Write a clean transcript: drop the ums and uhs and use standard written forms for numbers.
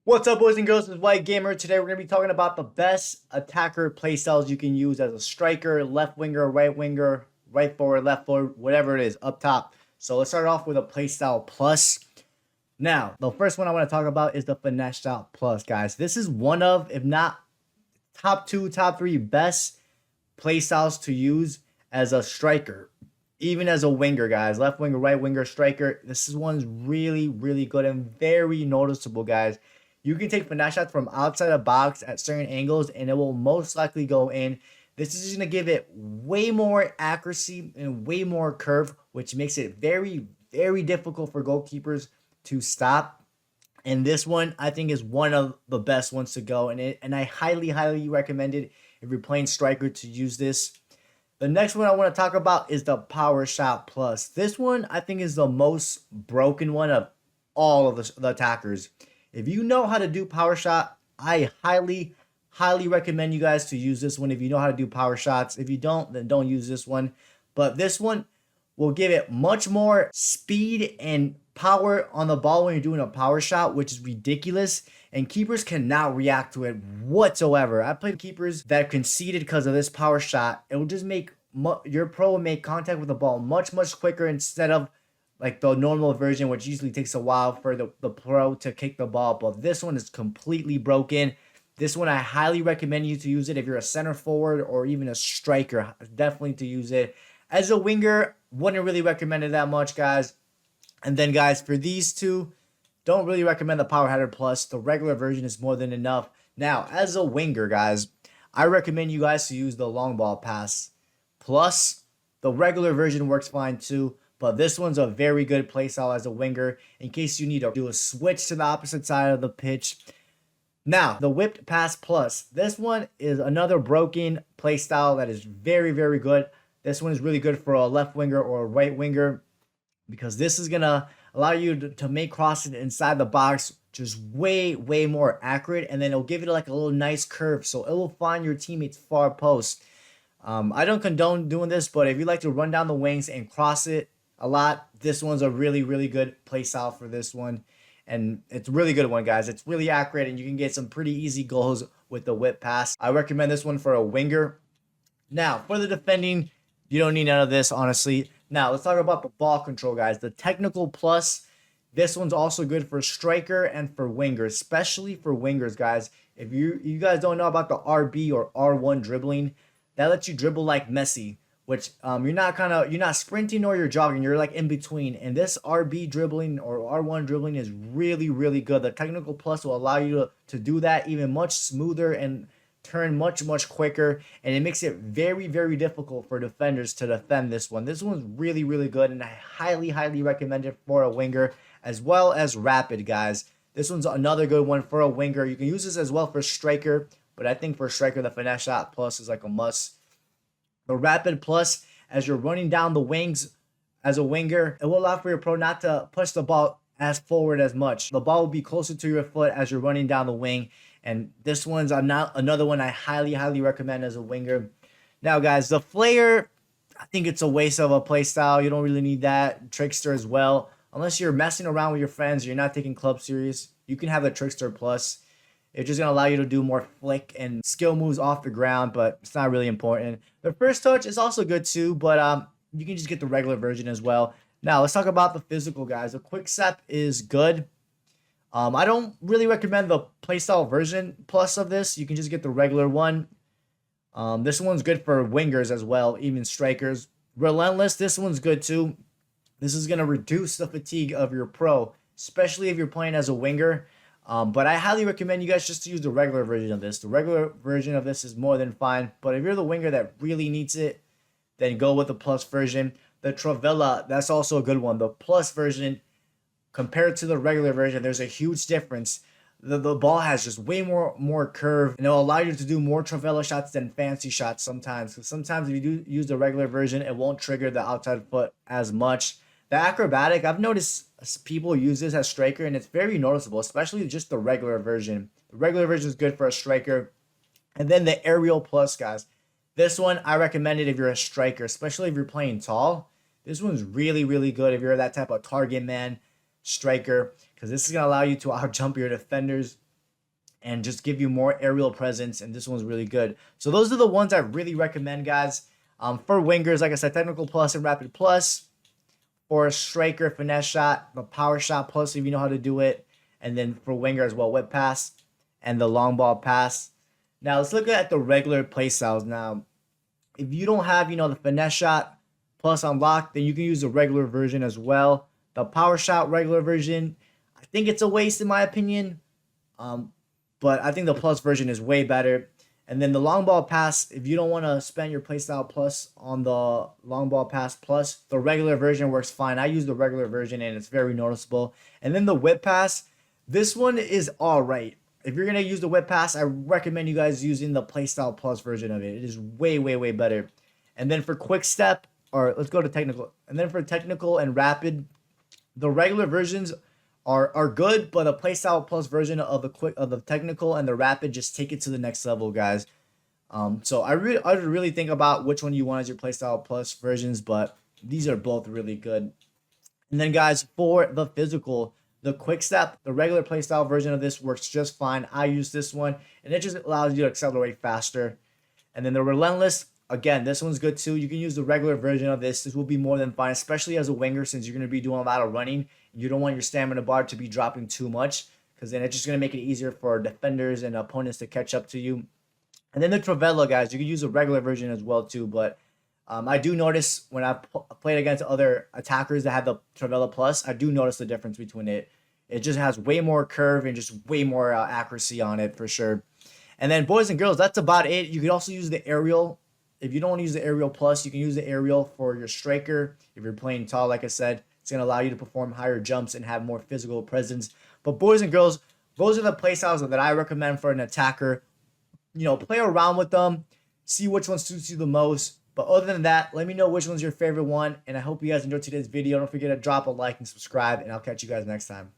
What's up, boys and girls? This is White Gamer. Today we're going to be talking about the best attacker playstyles you can use as a striker, left winger, right forward, left forward, whatever it is, up top. So let's start off with a playstyle plus. Now, the first one I want to talk about is the finesse shot plus, guys. This is one of, if not top two, top three best playstyles to use as a striker, even as a winger, guys. Left winger, right winger, striker. This is one's really, really good and very noticeable, guys. You can take finesse shots from outside the box at certain angles, and it will most likely go in. This is just going to give it way more accuracy and way more curve, which makes it very, very difficult for goalkeepers to stop. And this one, I think, is one of the best ones to go. And I highly, highly recommend it if you're playing striker to use this. The next one I want to talk about is the Power Shot Plus. This one, I think, is the most broken one of all of the attackers. If you know how to do power shot, I highly, highly recommend you guys to use this one if you know how to do power shots. If you don't, then don't use this one. But this one will give it much more speed and power on the ball when you're doing a power shot, which is ridiculous. And keepers cannot react to it whatsoever. I played keepers that conceded because of this power shot. It will just make your pro will make contact with the ball much, much quicker instead of like the normal version, which usually takes a while for the pro to kick the ball. But this one is completely broken. This one, I highly recommend you to use it if you're a center forward or even a striker. Definitely to use it. As a winger, wouldn't really recommend it that much, guys. And then, guys, for these two, don't really recommend the Power Header Plus. The regular version is more than enough. Now, as a winger, guys, I recommend you guys to use the long ball pass. Plus, the regular version works fine too. But this one's a very good playstyle as a winger in case you need to do a switch to the opposite side of the pitch. Now, the whipped pass plus. This one is another broken playstyle that is very, very good. This one is really good for a left winger or a right winger because this is going to allow you to make crossing inside the box just way, way more accurate. And then it'll give it like a little nice curve. So it will find your teammates far post. I don't condone doing this, but if you like to run down the wings and cross it a lot, this one's a really, really good play style for this one. And it's a really good one, guys. It's really accurate, and you can get some pretty easy goals with the whip pass. I recommend this one for a winger. Now, for the defending, you don't need none of this, honestly. Now, let's talk about the ball control, guys. The technical plus, this one's also good for striker and for wingers, especially for wingers, guys. If you guys don't know about the RB or R1 dribbling, that lets you dribble like Messi, which you're not sprinting or you're jogging, you're like in between. And this RB dribbling or R1 dribbling is really, really good. The technical plus will allow you to do that even much smoother and turn much, much quicker. And it makes it very, very difficult for defenders to defend this one. This one's really, really good, and I highly, highly recommend it for a winger as well as rapid, guys. This one's another good one for a winger. You can use this as well for striker, but I think for striker, the finesse shot plus is like a must. The rapid plus, as you're running down the wings as a winger, it will allow for your pro not to push the ball as forward as much. The ball will be closer to your foot as you're running down the wing. And this one's another one I highly, highly recommend as a winger. Now, guys, the Flair, I think it's a waste of a play style. You don't really need that. Trickster as well. Unless you're messing around with your friends, you're not taking club serious, you can have the Trickster Plus. It's just going to allow you to do more flick and skill moves off the ground, but it's not really important. The first touch is also good too, but you can just get the regular version as well. Now, let's talk about the physical, guys. The quick step is good. I don't really recommend the playstyle version plus of this. You can just get the regular one. This one's good for wingers as well, even strikers. Relentless, this one's good too. This is going to reduce the fatigue of your pro, especially if you're playing as a winger. But I highly recommend you guys just to use the regular version of this. The regular version of this is more than fine. But if you're the winger that really needs it, then go with the plus version. The Travella, that's also a good one. The plus version, compared to the regular version, there's a huge difference. The ball has just way more curve, and it'll allow you to do more Travella shots than fancy shots sometimes. Because sometimes if you do use the regular version, it won't trigger the outside foot as much. The acrobatic, I've noticed people use this as striker, and it's very noticeable, especially just the regular version. The regular version is good for a striker. And then the aerial plus, guys. This one, I recommend it if you're a striker, especially if you're playing tall. This one's really, really good if you're that type of target man striker, because this is going to allow you to outjump your defenders and just give you more aerial presence. And this one's really good. So those are the ones I really recommend, guys. For wingers, like I said, technical plus and rapid plus. For a striker, finesse shot, the power shot plus if you know how to do it. And then for winger as well, whip pass and the long ball pass. Now let's look at the regular play styles. Now, if you don't have, the finesse shot plus unlocked, then you can use the regular version as well. The power shot regular version, I think it's a waste in my opinion. But I think the plus version is way better. And then the long ball pass, if you don't want to spend your playstyle plus on the long ball pass plus, the regular version works fine. I use the regular version and it's very noticeable. And then the whip pass, this one is all right. If you're going to use the whip pass, I recommend you guys using the playstyle plus version of it. It is way, way, way better. And then for quick step, or let's go to technical. And then for technical and rapid, the regular versions are good, but the playstyle plus version of the technical and the rapid just take it to the next level, guys. So I would really think about which one you want as your playstyle plus versions, but these are both really good. And then, guys, for the physical, the quick step, the regular playstyle version of this works just fine. I use this one, and it just allows you to accelerate faster. And then the relentless, again, this one's good too. You can use the regular version of this. This will be more than fine, especially as a winger, since you're going to be doing a lot of running. You don't want your stamina bar to be dropping too much, because then it's just going to make it easier for defenders and opponents to catch up to you. And then the Trivela, guys, you can use a regular version as well too. But I do notice when I've played against other attackers that have the Trivela Plus, I do notice the difference between it. It just has way more curve and just way more accuracy on it for sure. And then, boys and girls, that's about it. You could also use the aerial. If you don't want to use the aerial plus, you can use the aerial for your striker. If you're playing tall, like I said, it's going to allow you to perform higher jumps and have more physical presence. But boys and girls, those are the play styles that I recommend for an attacker. Play around with them, see which one suits you the most. But other than that, let me know which one's your favorite one. And I hope you guys enjoyed today's video. Don't forget to drop a like and subscribe, and I'll catch you guys next time.